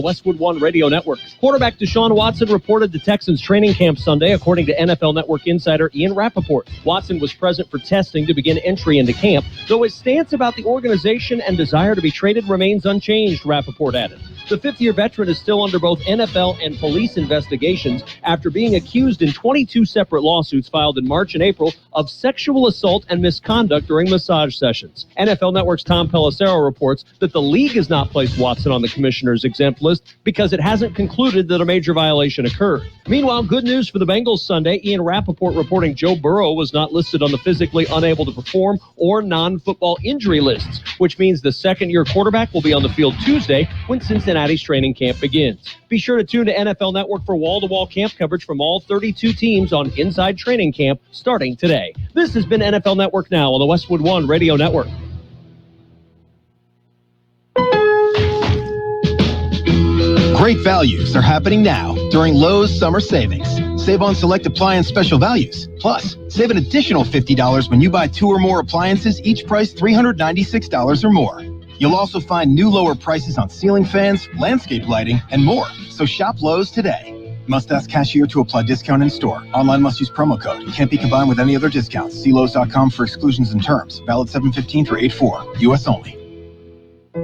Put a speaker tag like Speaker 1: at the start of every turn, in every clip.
Speaker 1: Westwood One Radio Network. Quarterback Deshaun Watson reported to Texans training camp Sunday, according to NFL Network insider Ian Rappaport. Watson was present for testing to begin entry into camp, though his stance about the organization and desire to be traded remains unchanged, Rappaport added. The fifth-year veteran is still under both NFL and police investigations after being accused in 22 separate lawsuits filed in March and April of sexual assault and misconduct during massage sessions. NFL Network's Tom Pelissero reports that the league has not placed Watson on the commissioner's exempt list because it hasn't concluded that a major violation occurred. Meanwhile, good news for the Bengals Sunday. Ian Rappaport reporting Joe Burrow was not listed on the physically unable to perform or non-football injury lists, which means the second-year quarterback will be on the field Tuesday when Cincinnati's training camp begins. Be sure to tune to NFL Network for wall-to-wall camp coverage from all 32 teams on Inside Training Camp starting today. This has been NFL Network Now on the Westwood One Radio Network.
Speaker 2: Great values are happening now during Lowe's Summer Savings. Save on select appliance special values. Plus, save an additional $50 when you buy 2 or more appliances, each priced $396 or more. You'll also find new lower prices on ceiling fans, landscape lighting, and more. So shop Lowe's today. Must ask cashier to apply discount in store. Online must use promo code. Can't be combined with any other discounts. See Lowe's.com for exclusions and terms. Valid 7/15 through 8/4. U.S. only.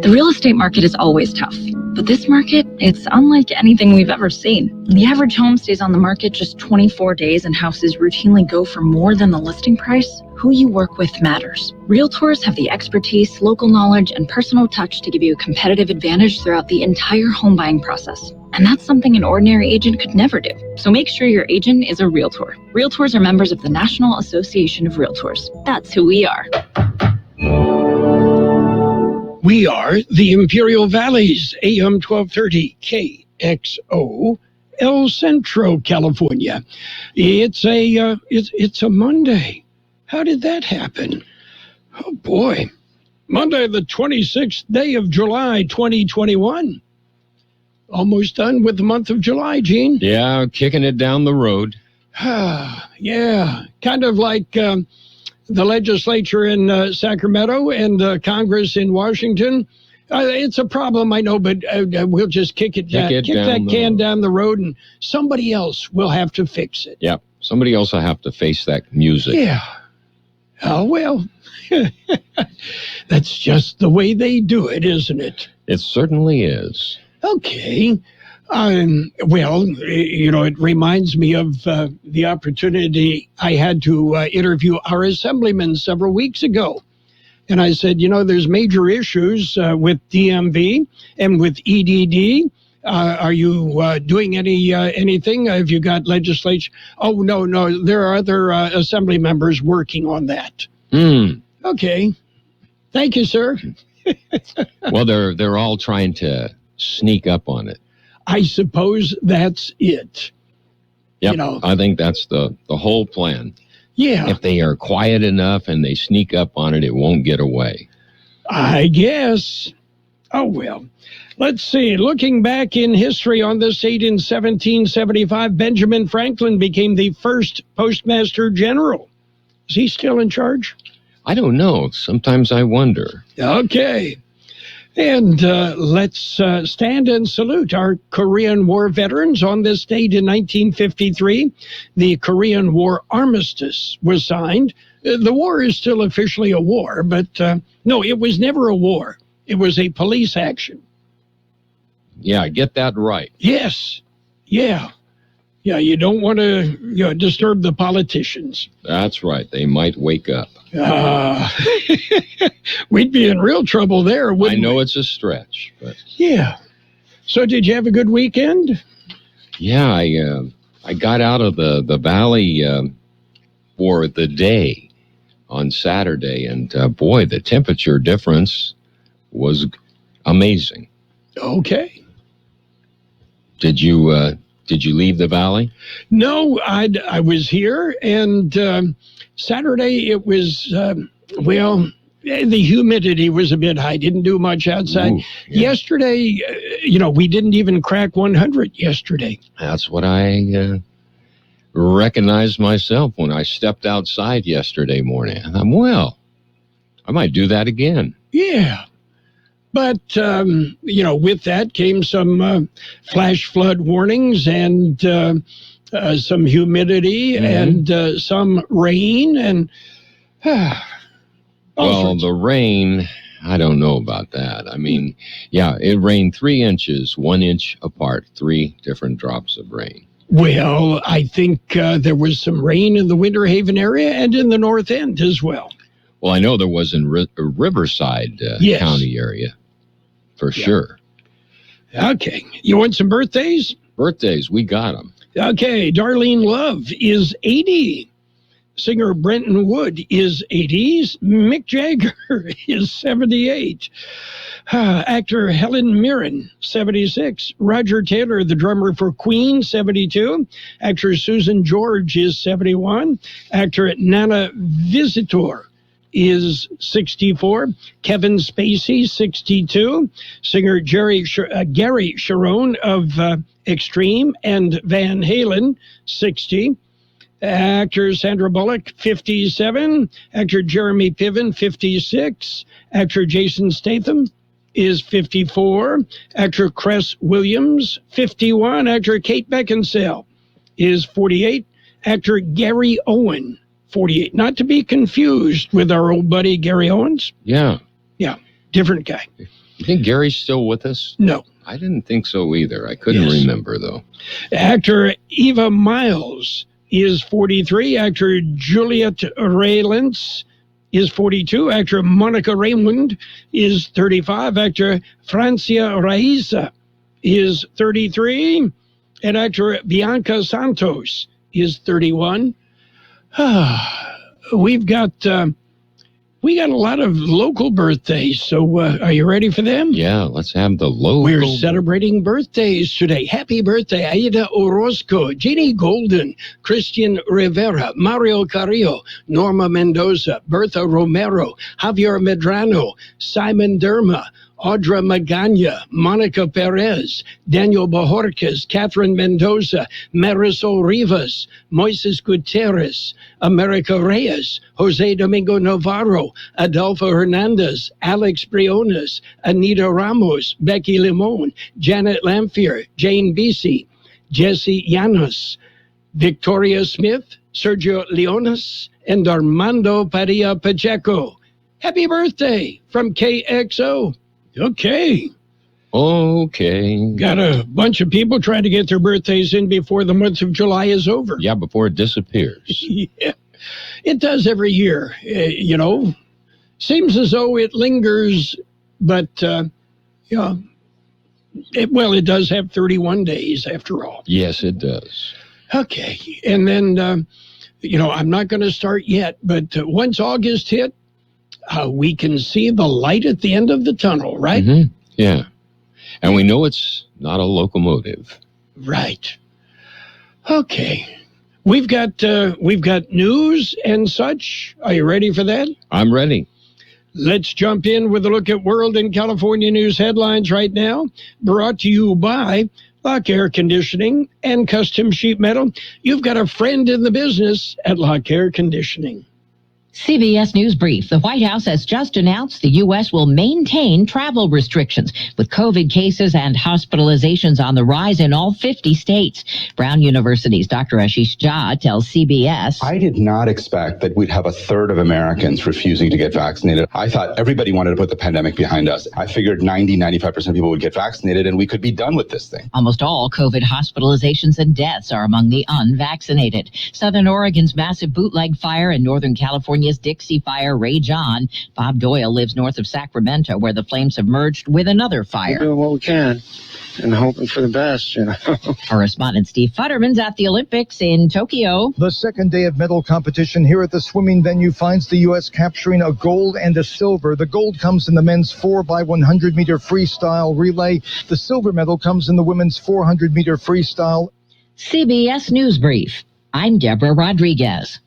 Speaker 3: The real estate market is always tough, but this market, it's unlike anything we've ever seen. The average home stays on the market just 24 days and houses routinely go for more than the listing price. Who you work with matters. Realtors have the expertise, local knowledge, and personal touch to give you a competitive advantage throughout the entire home buying process. And that's something an ordinary agent could never do. So make sure your agent is a Realtor. Realtors are members of the National Association of Realtors. That's who we are.
Speaker 4: We are the Imperial Valley's AM 1230 KXO, El Centro, California. It's a Monday. How did that happen? Oh boy. Monday, the 26th day of July, 2021. Almost done with the month of July, Gene.
Speaker 5: Yeah, kicking it down the road.
Speaker 4: Yeah, kind of like the legislature in Sacramento and Congress in Washington. It's a problem, I know, but we'll just kick that can down the road, and somebody else will have to fix it.
Speaker 5: Yep, somebody else will have to face that music.
Speaker 4: Yeah. Oh, well, that's just the way they do it, isn't it?
Speaker 5: It certainly is.
Speaker 4: Okay. Well, it reminds me of the opportunity I had to interview our assemblyman several weeks ago. And I said, there's major issues with DMV and with EDD. Are you doing anything? Have you got legislation? Oh, no. There are other assembly members working on that. Okay. Thank you, sir.
Speaker 5: Well, they're all trying to sneak up on it.
Speaker 4: I suppose that's it.
Speaker 5: Yep, I think that's the whole plan.
Speaker 4: Yeah.
Speaker 5: If they are quiet enough and they sneak up on it, it won't get away.
Speaker 4: I guess. Oh, well. Let's see. Looking back in history on this date in 1775, Benjamin Franklin became the first postmaster general. Is he still in charge?
Speaker 5: I don't know. Sometimes I wonder.
Speaker 4: Okay. And let's stand and salute our Korean War veterans. On this date in 1953, the Korean War armistice was signed. The war is still officially a war, but no, it was never a war. It was a police action.
Speaker 5: Yeah, get that right.
Speaker 4: Yes. Yeah. Yeah, you don't want to disturb the politicians.
Speaker 5: That's right. They might wake up.
Speaker 4: We'd be in real trouble there, wouldn't we?
Speaker 5: I know it's a stretch, but...
Speaker 4: Yeah. So did you have a good weekend?
Speaker 5: Yeah, I got out of the valley for the day on Saturday, and boy, the temperature difference was amazing.
Speaker 4: Okay.
Speaker 5: Did you leave the valley?
Speaker 4: No, I was here, and Saturday it was, the humidity was a bit high. Didn't do much outside. Ooh, yeah. Yesterday, we didn't even crack 100 yesterday.
Speaker 5: That's what I recognized myself when I stepped outside yesterday morning. And I might do that again.
Speaker 4: Yeah. But, with that came some flash flood warnings and some humidity and some rain. And
Speaker 5: the rain, I don't know about that. I mean, yeah, it rained 3 inches, 1 inch apart, 3 different drops of rain.
Speaker 4: Well, I think there was some rain in the Winter Haven area and in the North End as well.
Speaker 5: Well, I know there was in Riverside County area, for sure.
Speaker 4: Okay. You want some birthdays?
Speaker 5: Birthdays, we got them.
Speaker 4: Okay. Darlene Love is 80. Singer Brenton Wood is 80. Mick Jagger is 78. Actor Helen Mirren, 76. Roger Taylor, the drummer for Queen, 72. Actor Susan George is 71. Actor Nana Visitor is 64. Kevin Spacey, 62. Singer Gary Sharon of Extreme and Van Halen, 60. Actor Sandra Bullock, 57. Actor Jeremy Piven, 56. Actor Jason Statham is 54. Actor Cress Williams, 51. Actor Kate Beckinsale is 48. Actor Gary Owen, 48. Not to be confused with our old buddy Gary Owens.
Speaker 5: Yeah.
Speaker 4: Yeah, different guy.
Speaker 5: You think Gary's still with us?
Speaker 4: No.
Speaker 5: I didn't think so either. I couldn't remember, though.
Speaker 4: Actor Eva Miles is 43. Actor Juliet Raylands is 42. Actor Monica Raymond is 35. Actor Francia Raisa is 33. And actor Bianca Santos is 31. We got a lot of local birthdays, so are you ready for them?
Speaker 5: Yeah, let's have the local.
Speaker 4: We're celebrating birthdays today. Happy birthday, Aida Orozco, Jeannie Golden, Christian Rivera, Mario Carrillo, Norma Mendoza, Bertha Romero, Javier Medrano, Simon Derma, Audra Magana, Monica Perez, Daniel Bajorquez, Catherine Mendoza, Marisol Rivas, Moises Gutierrez, America Reyes, Jose Domingo Navarro, Adolfo Hernandez, Alex Briones, Anita Ramos, Becky Limon, Janet Lamphere, Jane Bisi, Jesse Llanos, Victoria Smith, Sergio Leones, and Armando Padilla Pacheco. Happy birthday from KXO. Okay. Got a bunch of people trying to get their birthdays in before the month of July is over.
Speaker 5: Yeah, before it disappears.
Speaker 4: Yeah. It does every year, Seems as though it lingers, but, it does have 31 days after all.
Speaker 5: Yes, it does.
Speaker 4: Okay. And then, I'm not going to start yet, but once August hit, we can see the light at the end of the tunnel, right?
Speaker 5: Mm-hmm. Yeah. And we know it's not a locomotive.
Speaker 4: Right. Okay. We've got news and such. Are you ready for that?
Speaker 5: I'm ready.
Speaker 4: Let's jump in with a look at world and California news headlines right now. Brought to you by Lock Air Conditioning and Custom Sheet Metal. You've got a friend in the business at Lock Air Conditioning.
Speaker 6: CBS News Brief. The White House has just announced the U.S. will maintain travel restrictions with COVID cases and hospitalizations on the rise in all 50 states. Brown University's Dr. Ashish Jha tells CBS,
Speaker 7: I did not expect that we'd have a third of Americans refusing to get vaccinated. I thought everybody wanted to put the pandemic behind us. I figured 95% of people would get vaccinated and we could be done with this thing.
Speaker 6: Almost all COVID hospitalizations and deaths are among the unvaccinated. Southern Oregon's massive bootleg fire and Northern California's Dixie Fire rage on. Bob Doyle lives north of Sacramento, where the flames have merged with another fire.
Speaker 8: We're doing what we can and hoping for the best,
Speaker 6: Correspondent Steve Futterman's at the Olympics in Tokyo.
Speaker 9: The second day of medal competition here at the swimming venue finds the U.S. capturing a gold and a silver. The gold comes in the men's 4x100-meter freestyle relay. The silver medal comes in the women's 400-meter freestyle.
Speaker 6: CBS News Brief. I'm Deborah Rodriguez.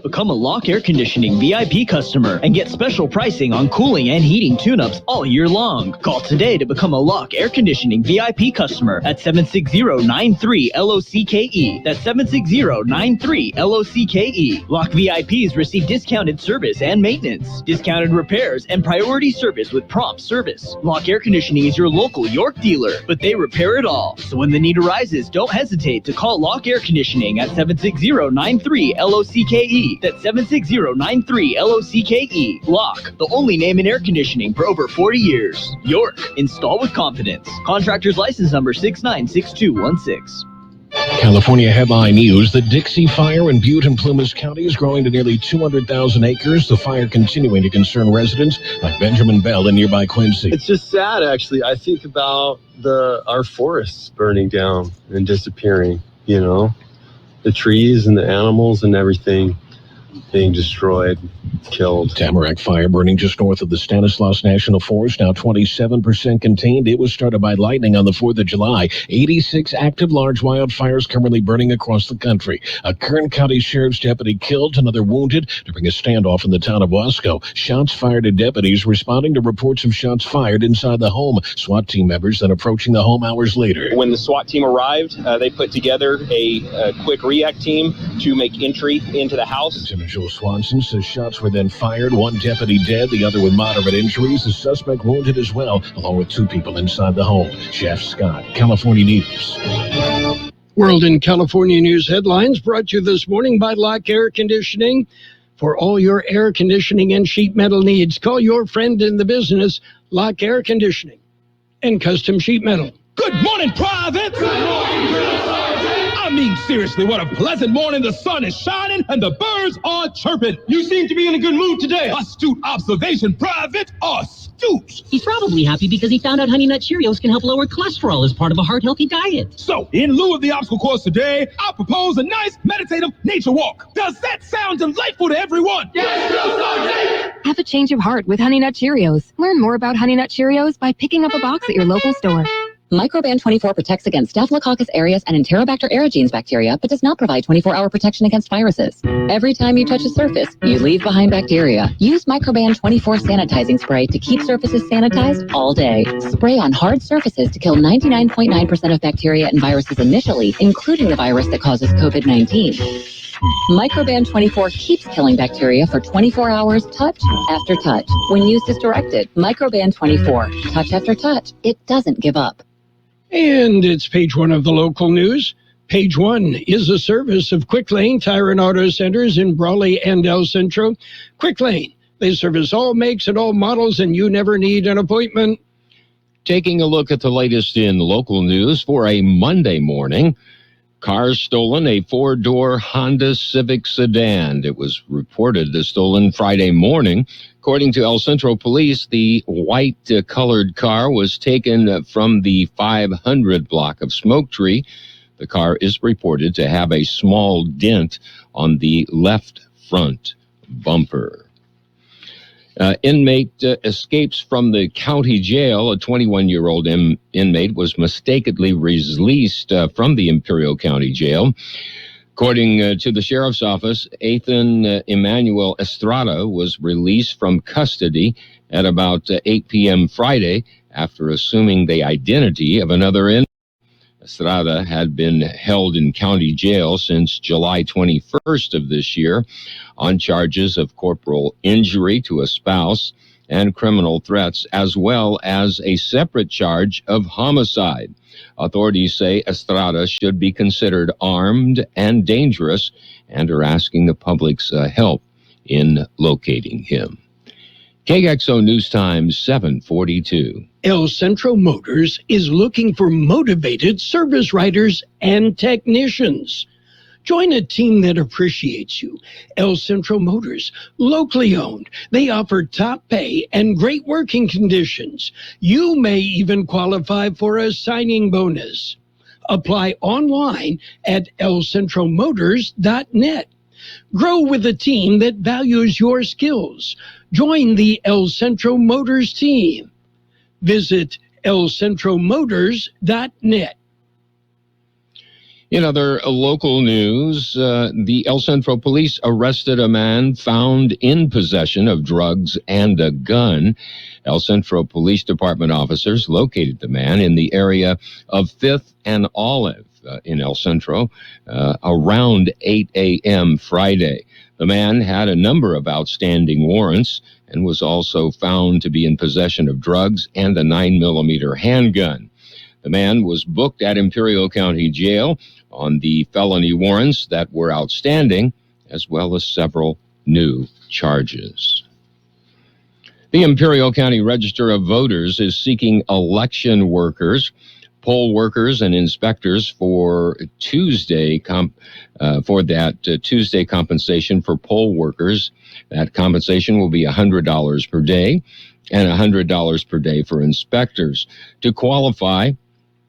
Speaker 10: Become a Lock Air Conditioning VIP customer and get special pricing on cooling and heating tune-ups all year long. Call today to become a Lock Air Conditioning VIP customer at 760-93-LOCKE. That's 760-93-LOCKE. Lock VIPs receive discounted service and maintenance, discounted repairs, and priority service with prompt service. Lock Air Conditioning is your local York dealer, but they repair it all. So when the need arises, don't hesitate to call Lock Air Conditioning at 760-93-LOCKE. That's 760-93-LOCKE. Lock, the only name in air conditioning for over 40 years. York, install with confidence. Contractor's license number 696216.
Speaker 11: California headline news: the Dixie Fire in Butte and Plumas County is growing to nearly 200,000 acres. The fire continuing to concern residents like Benjamin Bell in nearby Quincy.
Speaker 12: It's just sad, actually. I think about our forests burning down and disappearing, you know, the trees and the animals and everything being destroyed, killed.
Speaker 11: Tamarack fire burning just north of the Stanislaus National Forest, now 27% contained. It was started by lightning on the 4th of July. 86 active large wildfires currently burning across the country. A Kern County Sheriff's deputy killed, another wounded during a standoff in the town of Wasco. Shots fired at deputies responding to reports of shots fired inside the home. SWAT team members then approaching the home hours later.
Speaker 13: When the SWAT team arrived, they put together a quick react team to make entry into the house.
Speaker 11: Joe Swanson says shots were then fired. One deputy dead, the other with moderate injuries. The suspect wounded as well, along with 2 people inside the home. Jeff Scott, California News.
Speaker 4: World in California News headlines brought to you this morning by Lock Air Conditioning. For all your air conditioning and sheet metal needs, call your friend in the business, Lock Air Conditioning and Custom Sheet Metal.
Speaker 14: Good morning, Private! Good morning, Drill Sergeant! I mean, seriously, what a pleasant morning. The sun is shining and the birds are chirping. You seem to be in a good mood today. Astute observation, Private. Astute.
Speaker 15: He's probably happy because he found out Honey Nut Cheerios can help lower cholesterol as part of a heart-healthy diet.
Speaker 14: So, in lieu of the obstacle course today, I propose a nice meditative nature walk. Does that sound delightful to everyone? Yes, Drill Sergeant!
Speaker 16: Have a change of heart with Honey Nut Cheerios. Learn more about Honey Nut Cheerios by picking up a box at your local store.
Speaker 17: Microban 24 protects against Staphylococcus aureus and Enterobacter aerogenes bacteria, but does not provide 24-hour protection against viruses. Every time you touch a surface, you leave behind bacteria. Use Microban 24 sanitizing spray to keep surfaces sanitized all day. Spray on hard surfaces to kill 99.9% of bacteria and viruses initially, including the virus that causes COVID-19. Microban 24 keeps killing bacteria for 24 hours, touch after touch. When used as directed, Microban 24, touch after touch, it doesn't give up.
Speaker 4: And it's page 1 of the local news. Page 1 is a service of Quick Lane Tire and Auto Centers in Brawley and El Centro. Quick Lane, they service all makes and all models, and you never need an appointment.
Speaker 5: Taking a look at the latest in local news for a Monday morning. Cars stolen, a 4-door Honda Civic sedan. It was reported as stolen Friday morning. According to El Centro Police, the white-colored car was taken from the 500 block of Smoke Tree. The car is reported to have a small dent on the left front bumper. Inmate escapes from the county jail. A 21-year-old inmate was mistakenly released from the Imperial County Jail. According to the sheriff's office, Ethan Emmanuel Estrada was released from custody at about 8 p.m. Friday after assuming the identity of another inmate. Estrada had been held in county jail since July 21st of this year on charges of corporal injury to a spouse and criminal threats, as well as a separate charge of homicide. Authorities say Estrada should be considered armed and dangerous and are asking the public's help in locating him. KXO News Time 742.
Speaker 4: El Centro Motors is looking for motivated service writers and technicians. Join a team that appreciates you. El Centro Motors, locally owned. They offer top pay and great working conditions. You may even qualify for a signing bonus. Apply online at elcentromotors.net. Grow with a team that values your skills. Join the El Centro Motors team. Visit elcentromotors.net.
Speaker 5: In other local news, the El Centro police arrested a man found in possession of drugs and a gun. El Centro Police Department officers located the man in the area of 5th and Olive in El Centro around 8 a.m. Friday. The man had a number of outstanding warrants and was also found to be in possession of drugs and a 9mm handgun. The man was booked at Imperial County Jail on the felony warrants that were outstanding, as well as several new charges. The Imperial County Register of Voters is seeking election workers, poll workers, and inspectors for Tuesday Tuesday compensation for poll workers. That compensation will be $100 per day and $100 per day for inspectors. To qualify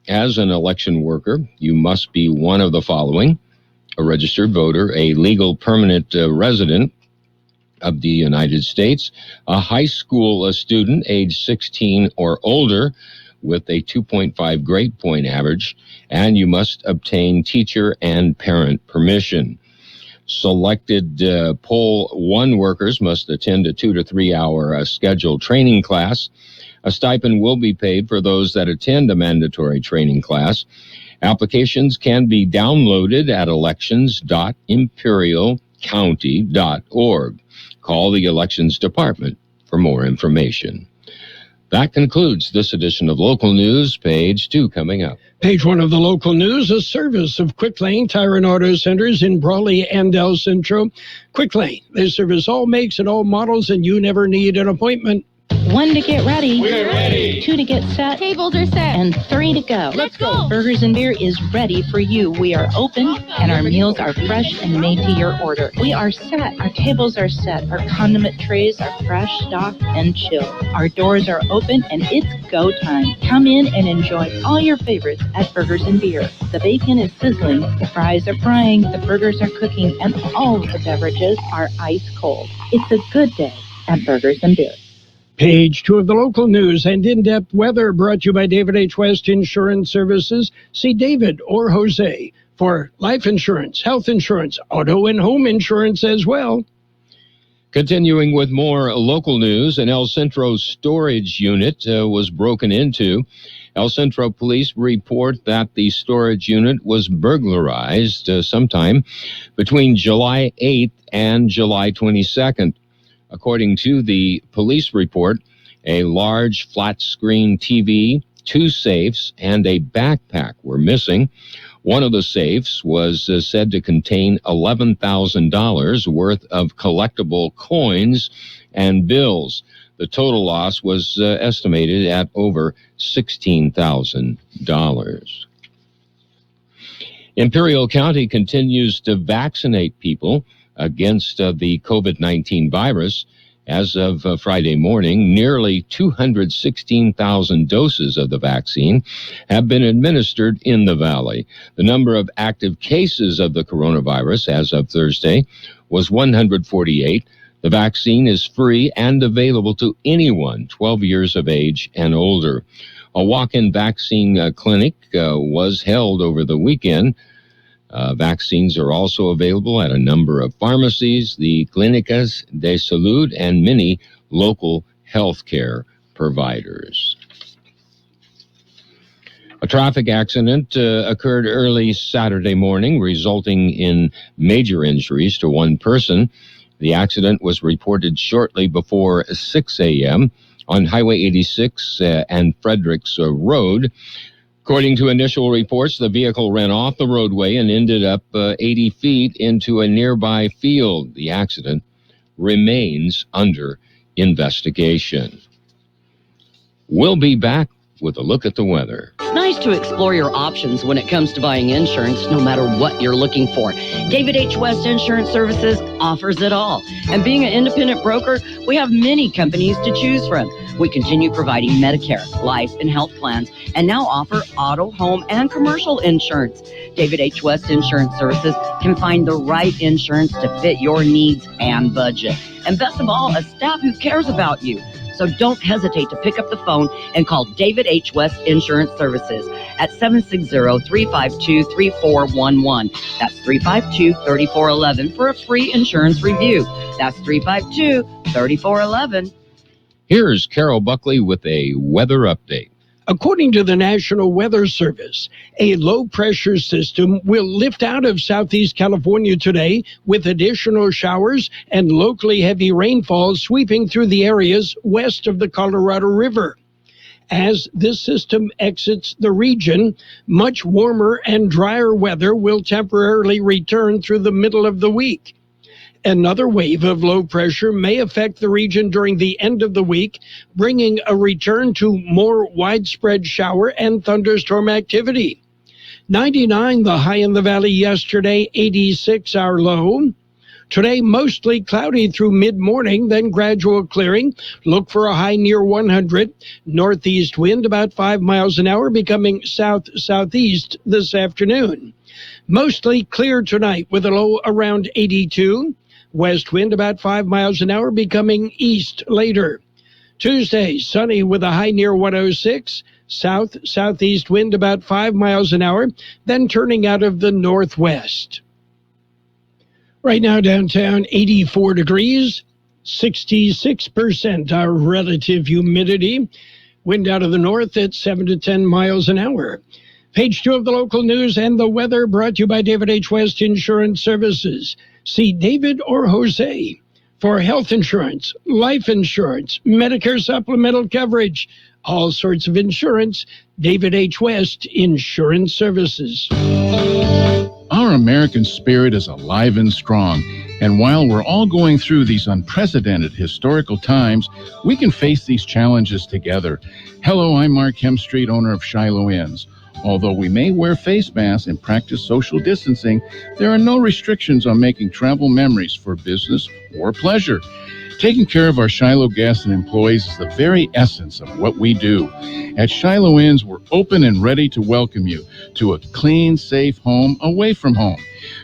Speaker 5: as an election worker, you must be one of the following: a registered voter, a legal permanent resident of the United States, a high school student age 16 or older with a 2.5 grade point average, and you must obtain teacher and parent permission. Selected poll 1 workers must attend a 2 to 3 hour scheduled training class. A stipend will be paid for those that attend a mandatory training class. Applications can be downloaded at elections.imperialcounty.org. Call the Elections Department for more information. That concludes this edition of Local News. Page 2 coming up.
Speaker 4: Page 1 of the local news, a service of Quick Lane Tire and Auto Centers in Brawley and El Centro. Quick Lane, they service all makes and all models, and you never need an appointment.
Speaker 18: 1 to get ready.
Speaker 14: We're ready.
Speaker 18: 2 to get set.
Speaker 19: Tables are set.
Speaker 18: And 3 to go.
Speaker 19: Let's go.
Speaker 18: Burgers and Beer is ready for you. We are open, and our meals are fresh and made to your order. We are set. Our tables are set. Our condiment trays are fresh, stocked, and chilled. Our doors are open, and it's go time. Come in and enjoy all your favorites at Burgers and Beer. The bacon is sizzling, the fries are frying, the burgers are cooking, and all of the beverages are ice cold. It's a good day at Burgers and Beer.
Speaker 4: Page 2 of the local news and in-depth weather brought to you by David H. West Insurance Services. See David or Jose for life insurance, health insurance, auto and home insurance as well.
Speaker 5: Continuing with more local news, an El Centro storage unit was broken into. El Centro police report that the storage unit was burglarized sometime between July 8th and July 22nd. According to the police report, a large flat-screen TV, 2 safes, and a backpack were missing. One of the safes was said to contain $11,000 worth of collectible coins and bills. The total loss was estimated at over $16,000. Imperial County continues to vaccinate people against the COVID-19 virus. As of Friday morning, nearly 216,000 doses of the vaccine have been administered in the valley. The number of active cases of the coronavirus as of Thursday was 148. The vaccine is free and available to anyone 12 years of age and older. A walk-in vaccine clinic was held over the weekend. Vaccines are also available at a number of pharmacies, the Clínicas de Salud, and many local healthcare providers. A traffic accident occurred early Saturday morning, resulting in major injuries to one person. The accident was reported shortly before 6 a.m. on Highway 86 and Fredericks Road. According to initial reports, the vehicle ran off the roadway and ended up 80 feet into a nearby field. The accident remains under investigation. We'll be back with a look at the weather.
Speaker 20: It's nice to explore your options when it comes to buying insurance, no matter what you're looking for. David H. West Insurance Services offers it all. And being an independent broker, we have many companies to choose from. We continue providing Medicare, life, and health plans, and now offer auto, home, and commercial insurance. David H. West Insurance Services can find the right insurance to fit your needs and budget. And best of all, a staff who cares about you. So So don't hesitate to pick up the phone and call David H. West Insurance Services at 760-352-3411. That's 352-3411 for a free insurance review. That's 352-3411.
Speaker 5: Here's Carroll Buckley with a weather update.
Speaker 4: According to the National Weather Service, a low-pressure system will lift out of southeast California today with additional showers and locally heavy rainfall sweeping through the areas west of the Colorado River. As this system exits the region, much warmer and drier weather will temporarily return through the middle of the week. Another wave of low pressure may affect the region during the end of the week, bringing a return to more widespread shower and thunderstorm activity. 99 the high in the valley yesterday, 86 our low. Today, mostly cloudy through mid-morning, then gradual clearing. Look for a high near 100. Northeast wind about 5 miles an hour, becoming south-southeast this afternoon. Mostly clear tonight with a low around 82. West wind about 5 miles an hour, becoming east later. Tuesday, sunny with a high near 106. South-southeast wind about 5 miles an hour, then turning out of the northwest. Right now downtown, 84 degrees, 66% our relative humidity. Wind out of the north at 7 to 10 miles an hour. Page 2 of the local news and the weather brought to you by David H. West Insurance Services. See David or Jose for health insurance, life insurance, Medicare supplemental coverage, all sorts of insurance. David H. West Insurance Services.
Speaker 19: Our American spirit is alive and strong. And while we're all going through these unprecedented historical times, we can face these challenges together. Hello, I'm Mark Hemstreet, owner of Shiloh Inns. Although we may wear face masks and practice social distancing, there are no restrictions on making travel memories for business or pleasure. Taking care of our Shiloh guests and employees is the very essence of what we do. At Shiloh Inns, we're open and ready to welcome you to a clean, safe home away from home.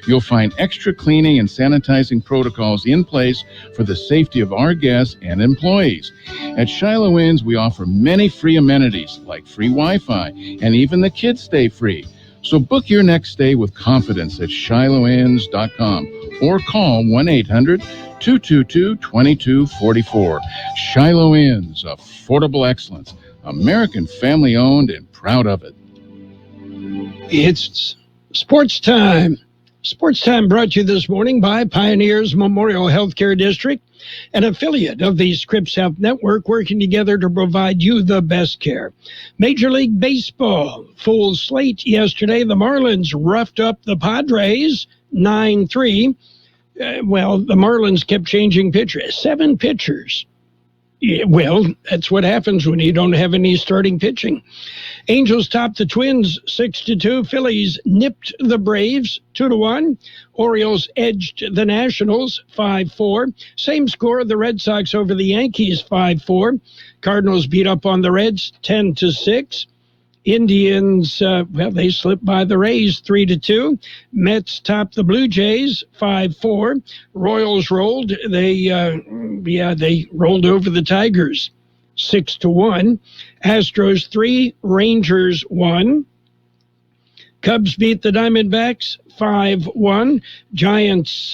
Speaker 19: You'll find extra cleaning and sanitizing protocols in place for the safety of our guests and employees. At Shiloh Inns, we offer many free amenities like free Wi-Fi, and even the kids stay free. So book your next stay with confidence at shilohins.com or call 1-800-222-2244. Shiloh Inns, affordable excellence, American family-owned and proud of it.
Speaker 4: It's sports time. Sports Time brought to you this morning by Pioneers Memorial Healthcare District, an affiliate of the Scripps Health Network, working together to provide you the best care. Major League Baseball, full slate yesterday. The Marlins roughed up the Padres 9-3. The Marlins kept changing pitchers. 7 pitchers. Yeah, well, that's what happens when you don't have any starting pitching. Angels topped the Twins 6-2. Phillies nipped the Braves 2-1. Orioles edged the Nationals 5-4. Same score, the Red Sox over the Yankees 5-4. Cardinals beat up on the Reds 10-6. Indians, they slipped by the Rays 3-2. Mets topped the Blue Jays 5-4. Royals rolled. They rolled over the Tigers 6-1. Astros 3, Rangers 1. Cubs beat the Diamondbacks 5-1. Giants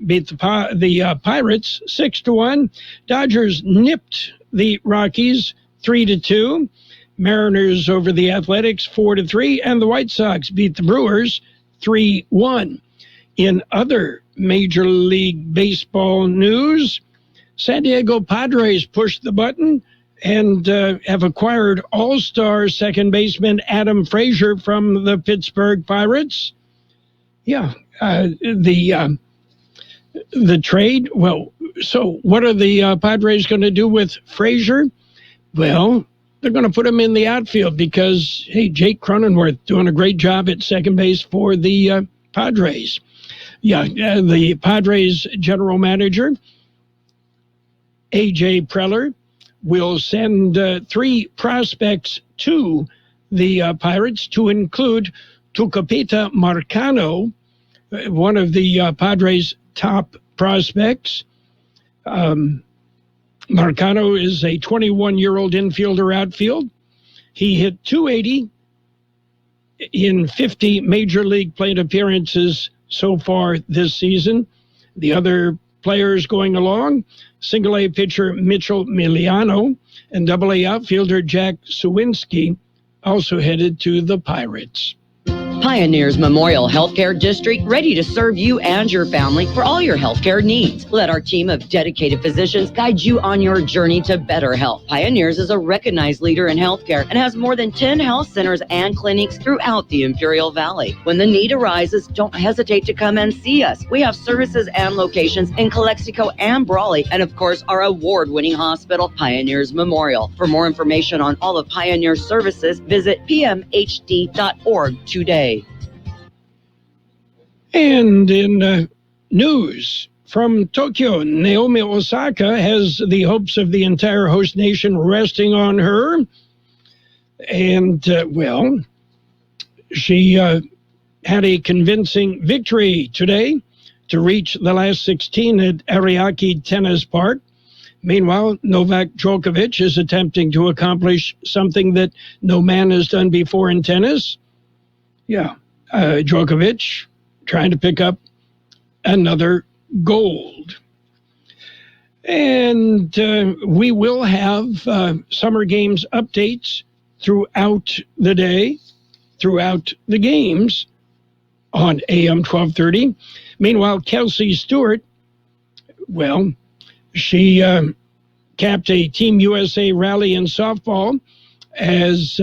Speaker 4: beat the Pirates 6-1. Dodgers nipped the Rockies 3-2. Mariners over the Athletics 4-3, and the White Sox beat the Brewers 3-1. In other Major League Baseball news, San Diego Padres pushed the button and have acquired all-star second baseman Adam Frazier from the Pittsburgh Pirates. The trade. Well, so what are the Padres going to do with Frazier? Well, they're going to put him in the outfield because, hey, Jake Cronenworth doing a great job at second base for the Padres. The Padres general manager, A.J. Preller, will send 3 prospects to the Pirates, to include Tucupita Marcano, one of the Padres' top prospects. Marcano is a 21-year-old infielder outfield. He hit .280 in 50 Major League plate appearances so far this season. The other players going along, single-A pitcher Mitchell Miliano and double-A outfielder Jack Sawinski, also headed to the Pirates.
Speaker 20: Pioneers Memorial Healthcare District, ready to serve you and your family for all your healthcare needs. Let our team of dedicated physicians guide you on your journey to better health. Pioneers is a recognized leader in healthcare and has more than 10 health centers and clinics throughout the Imperial Valley. When the need arises, don't hesitate to come and see us. We have services and locations in Calexico and Brawley, and of course, our award-winning hospital, Pioneers Memorial. For more information on all of Pioneer's services, visit pmhd.org today.
Speaker 4: And in news from Tokyo, Naomi Osaka has the hopes of the entire host nation resting on her. And, she had a convincing victory today to reach the last 16 at Ariake Tennis Park. Meanwhile, Novak Djokovic is attempting to accomplish something that no man has done before in tennis. Djokovic trying to pick up another gold. And we will have Summer Games updates throughout the day, throughout the games on AM 1230. Meanwhile, Kelsey Stewart, she capped a Team USA rally in softball as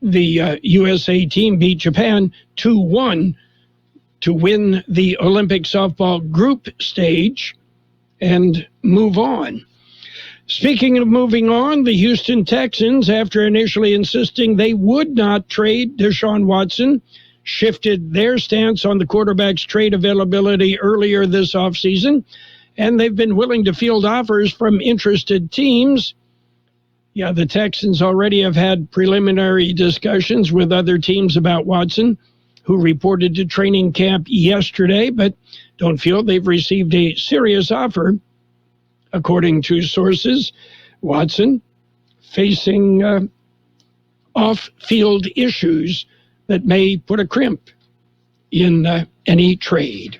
Speaker 4: the USA team beat Japan 2-1 to win the Olympic softball group stage and move on. Speaking of moving on, the Houston Texans, after initially insisting they would not trade Deshaun Watson, shifted their stance on the quarterback's trade availability earlier this offseason, and they've been willing to field offers from interested teams. The Texans already have had preliminary discussions with other teams about Watson, who reported to training camp yesterday, but don't feel they've received a serious offer. According to sources, Watson facing off-field issues that may put a crimp in any trade.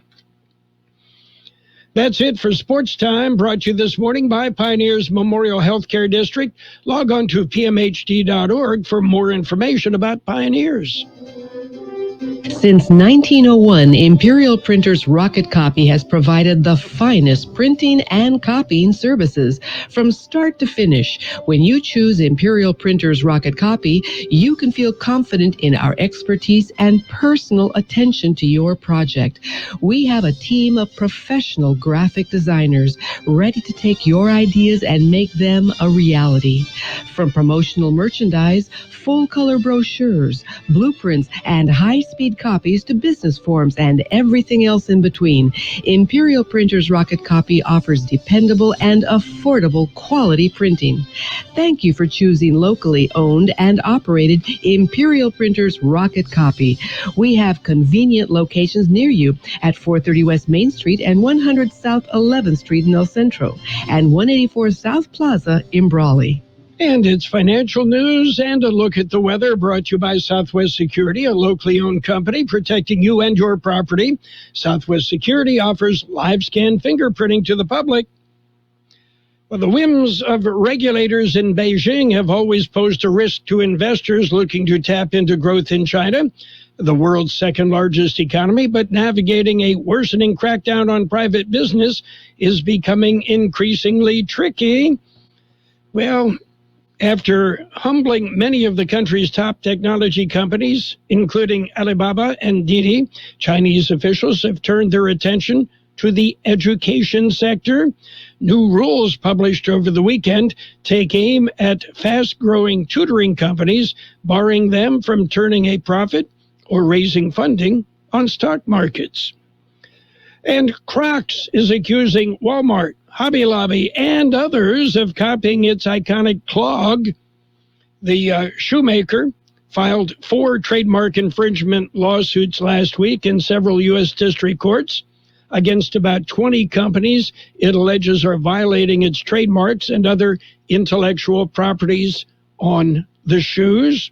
Speaker 4: That's it for Sports Time, brought to you this morning by Pioneers Memorial Healthcare District. Log on to pmhd.org for more information about Pioneers.
Speaker 21: Since 1901, Imperial Printers Rocket Copy has provided the finest printing and copying services from start to finish. When you choose Imperial Printers Rocket Copy, you can feel confident in our expertise and personal attention to your project. We have a team of professional graphic designers ready to take your ideas and make them a reality. From promotional merchandise, full-color brochures, blueprints, and high-speed copies to business forms and everything else in between, Imperial Printers Rocket Copy offers dependable and affordable quality printing. Thank you for choosing locally owned and operated Imperial Printers Rocket Copy. We have convenient locations near you at 430 West Main Street and 100 South 11th Street in El Centro and 184 South Plaza in Brawley.
Speaker 4: And it's financial news and a look at the weather, brought to you by Southwest Security, a locally owned company protecting you and your property. Southwest Security offers live scan fingerprinting to the public. Well, the whims of regulators in Beijing have always posed a risk to investors looking to tap into growth in China, the world's second largest economy, but navigating a worsening crackdown on private business is becoming increasingly tricky. Well, after humbling many of the country's top technology companies, including Alibaba and Didi, Chinese officials have turned their attention to the education sector. New rules published over the weekend take aim at fast-growing tutoring companies, barring them from turning a profit or raising funding on stock markets. And Crocs is accusing Walmart, Hobby Lobby, and others of copying its iconic clog. The shoemaker filed 4 trademark infringement lawsuits last week in several U.S. district courts, against about 20 companies it alleges are violating its trademarks and other intellectual properties on the shoes.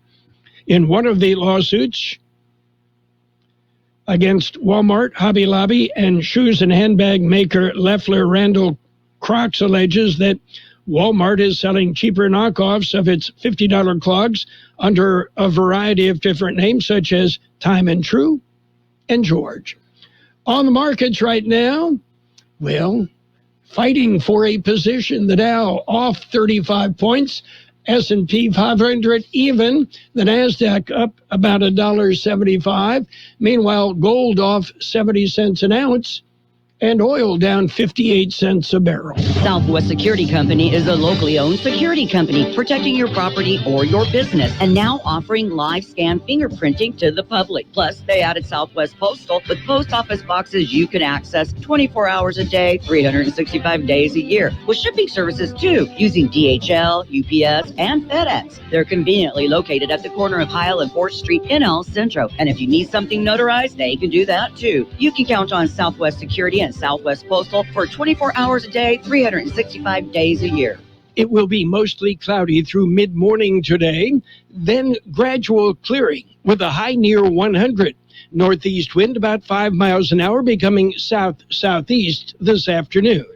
Speaker 4: In one of the lawsuits against Walmart, Hobby Lobby, and shoes and handbag maker Leffler Randall Crocs alleges that Walmart is selling cheaper knockoffs of its $50 clogs under a variety of different names, such as Time and True and George. On the markets right now, well, fighting for a position, the Dow off 35 points, S&P 500 even, the NASDAQ up about $1.75. Meanwhile, gold off 70 cents an ounce, and oil down 58 cents a barrel.
Speaker 20: Southwest Security Company is a locally owned security company protecting your property or your business, and now offering live scan fingerprinting to the public. Plus, they added Southwest Postal with post office boxes you can access 24 hours a day, 365 days a year, with shipping services too, using DHL, UPS, and FedEx. They're conveniently located at the corner of Heil and 4th Street in El Centro, and if you need something notarized, they can do that too. You can count on Southwest Security and Southwest Postal for 24 hours a day, 365 days a year.
Speaker 4: It will be mostly cloudy through mid-morning today, then gradual clearing with a high near 100. Northeast wind about 5 miles an hour, becoming south-southeast this afternoon.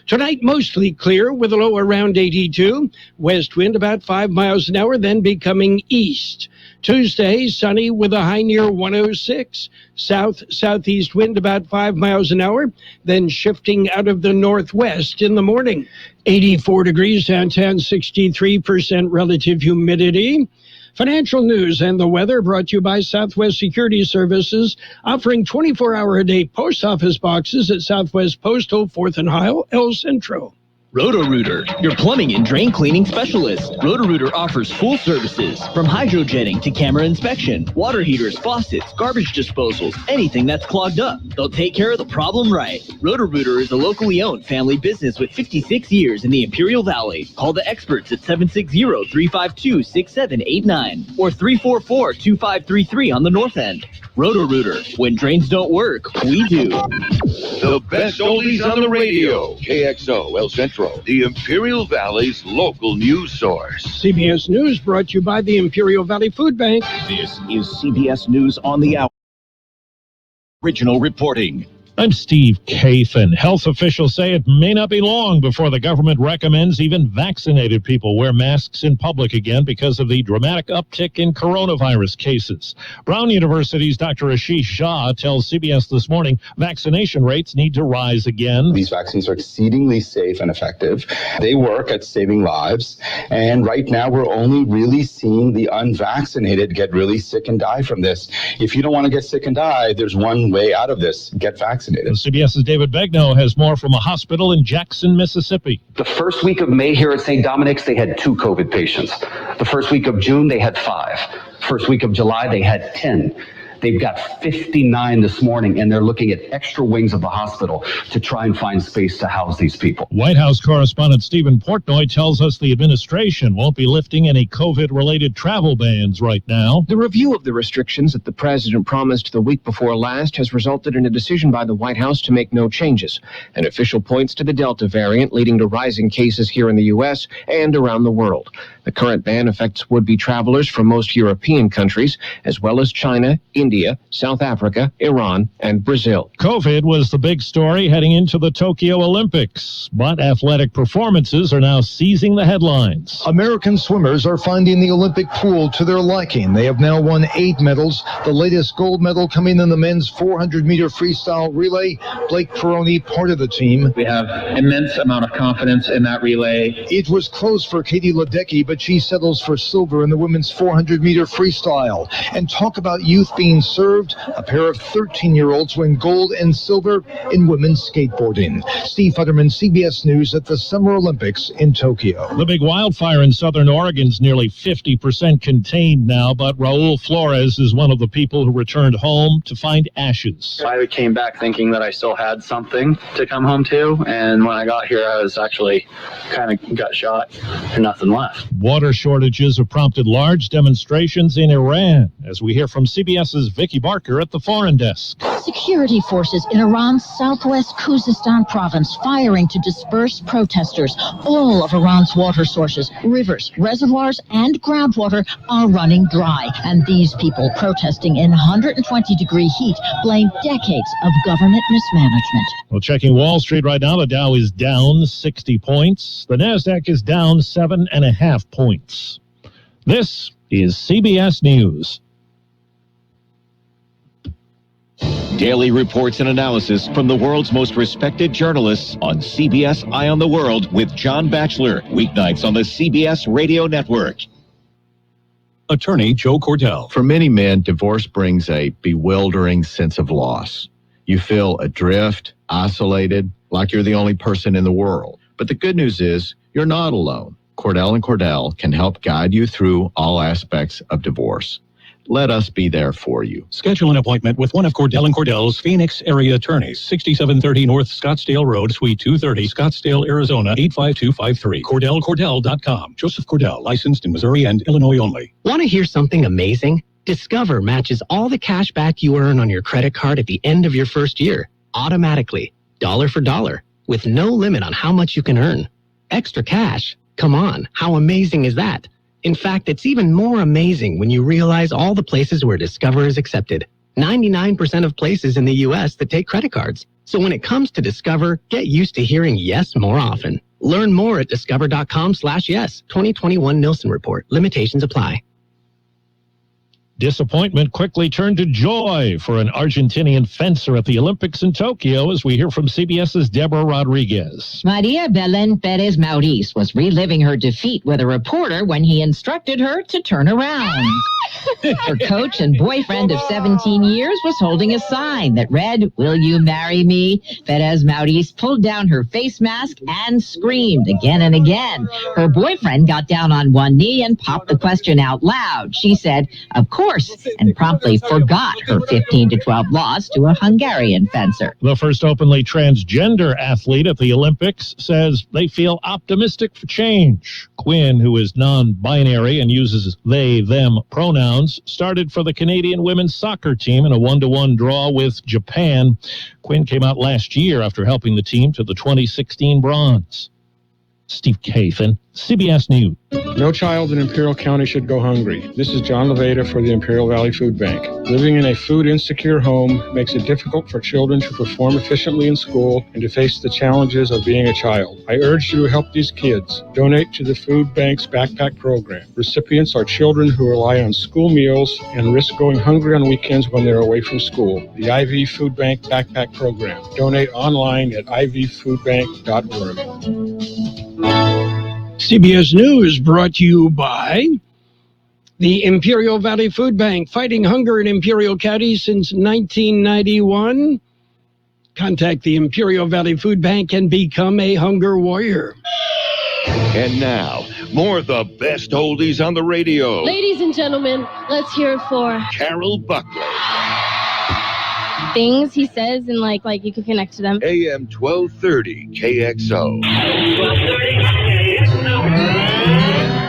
Speaker 4: Tonight, mostly clear with a low around 82. West wind about 5 miles an hour, then becoming east. Tuesday, sunny with a high near 106. South-southeast wind about 5 miles an hour, then shifting out of the northwest in the morning. 84 degrees downtown, 63% relative humidity. Financial news and the weather brought to you by Southwest Security Services, offering 24-hour-a-day post office boxes at Southwest Postal, 4th and Heil, El Centro.
Speaker 10: Roto-Rooter, your plumbing and drain cleaning specialist. Roto-Rooter offers full services, from hydrojetting to camera inspection, water heaters, faucets, garbage disposals, anything that's clogged up. They'll take care of the problem right. Roto-Rooter is a locally owned family business with 56 years in the Imperial Valley. Call the experts at 760-352-6789 or 344-2533 on the north end. Roto-Rooter, when drains don't work, we do.
Speaker 1: The best oldies on the radio. KXO, El Centro, the Imperial Valley's local news source.
Speaker 4: CBS News brought to you by the Imperial Valley Food Bank.
Speaker 22: This is CBS News on the Hour. Original reporting.
Speaker 23: I'm Steve Kathan. Health officials say it may not be long before the government recommends even vaccinated people wear masks in public again because of the dramatic uptick in coronavirus cases. Brown University's Dr. Ashish Jha tells CBS This Morning vaccination rates need to rise again.
Speaker 7: These vaccines are exceedingly safe and effective. They work at saving lives. And right now, we're only really seeing the unvaccinated get really sick and die from this. If you don't want to get sick and die, there's one way out of this. Get vaccinated.
Speaker 23: CBS's David Begnaud has more from a hospital in Jackson, Mississippi.
Speaker 24: The first week of May here at St. Dominic's, they had 2 COVID patients. The first week of June, they had 5. First week of July, they had 10. They've got 59 this morning, and they're looking at extra wings of the hospital to try and find space to house these people.
Speaker 23: White House correspondent Stephen Portnoy tells us the administration won't be lifting any COVID-related travel bans right now.
Speaker 25: The review of the restrictions that the president promised the week before last has resulted in a decision by the White House to make no changes. An official points to the Delta variant, leading to rising cases here in the U.S. and around the world. The current ban affects would-be travelers from most European countries, as well as China, India, South Africa, Iran, and Brazil.
Speaker 23: COVID was the big story heading into the Tokyo Olympics, but athletic performances are now seizing the headlines.
Speaker 9: American swimmers are finding the Olympic pool to their liking. They have now won 8 medals, the latest gold medal coming in the men's 400-meter freestyle relay. Blake Peroni, part of the team.
Speaker 26: We have immense amount of confidence in that relay.
Speaker 9: It was close for Katie Ledecky, but she settles for silver in the women's 400-meter freestyle. And talk about youth being served. A pair of 13-year-olds win gold and silver in women's skateboarding. Steve Futterman, CBS News at the Summer Olympics in Tokyo.
Speaker 23: The big wildfire in southern Oregon's nearly 50% contained now, but Raul Flores is one of the people who returned home to find ashes.
Speaker 26: I came back thinking that I still had something to come home to, and when I got here, I was actually kind of got shot and nothing left.
Speaker 23: Water shortages have prompted large demonstrations in Iran, as we hear from CBS's Vicki Barker at the Foreign Desk.
Speaker 2: security forces in Iran's southwest Khuzestan province firing to disperse protesters. All of Iran's water sources, rivers, reservoirs, and groundwater are running dry. And these people protesting in 120-degree heat blame decades of government mismanagement.
Speaker 23: Well, checking Wall Street right now, the Dow is down 60 points. The NASDAQ is down 7.5 points. This is CBS News.
Speaker 22: Daily reports and analysis from the world's most respected journalists on CBS Eye on the World with John Batchelor. Weeknights on the CBS Radio Network.
Speaker 3: Attorney Joe Cordell.
Speaker 6: For many men, divorce brings a bewildering sense of loss. You feel adrift, isolated, like you're the only person in the world. But the good news is you're not alone. Cordell & Cordell can help guide you through all aspects of divorce. Let us be there for you.
Speaker 3: Schedule an appointment with one of Cordell & Cordell's Phoenix area attorneys. 6730 North Scottsdale Road, Suite 230, Scottsdale, Arizona, 85253. CordellCordell.com. Joseph Cordell, licensed in Missouri and Illinois only.
Speaker 15: Want to hear something amazing? Discover matches all the cash back you earn on your credit card at the end of your first year, automatically, dollar for dollar, with no limit on how much you can earn. Extra cash? Come on, how amazing is that? In fact, it's even more amazing when you realize all the places where Discover is accepted. 99% of places in the U.S. that take credit cards. So when it comes to Discover, get used to hearing yes more often. Learn more at discover.com/yes. 2021 Nielsen Report. Limitations apply.
Speaker 23: Disappointment quickly turned to joy for an Argentinian fencer at the Olympics in Tokyo, as we hear from CBS's Deborah Rodriguez.
Speaker 8: Maria Belén Pérez Maurice was reliving her defeat with a reporter when he instructed her to turn around. Her coach and boyfriend of 17 years was holding a sign that read, "Will you marry me?" Pérez Maurice pulled down her face mask and screamed again and again. Her boyfriend got down on one knee and popped the question out loud. She said, "Of course," and promptly forgot her 15-12 loss to a Hungarian fencer.
Speaker 23: The first openly transgender athlete at the Olympics says they feel optimistic for change. Quinn, who is non-binary and uses they, them pronouns, started for the Canadian women's soccer team in a 1-1 draw with Japan. Quinn came out last year after helping the team to the 2016 bronze. Steve Kathan, CBS News.
Speaker 12: No child in Imperial County should go hungry. This is John Levada for the Imperial Valley Food Bank. Living in a food-insecure home makes it difficult for children to perform efficiently in school and to face the challenges of being a child. I urge you to help these kids. Donate to the Food Bank's Backpack Program. Recipients are children who rely on school meals and risk going hungry on weekends when they're away from school. The IV Food Bank Backpack Program. Donate online at ivfoodbank.org.
Speaker 4: CBS News brought to you by the Imperial Valley Food Bank, fighting hunger in Imperial County since 1991. Contact the Imperial Valley Food Bank and become a hunger warrior.
Speaker 1: And now, more of the best oldies on the radio.
Speaker 13: Ladies and gentlemen, let's hear it for
Speaker 1: Carroll Buckley.
Speaker 13: Things he says and like you can connect to them.
Speaker 1: AM 1230 KXO.
Speaker 13: 1230 KXO.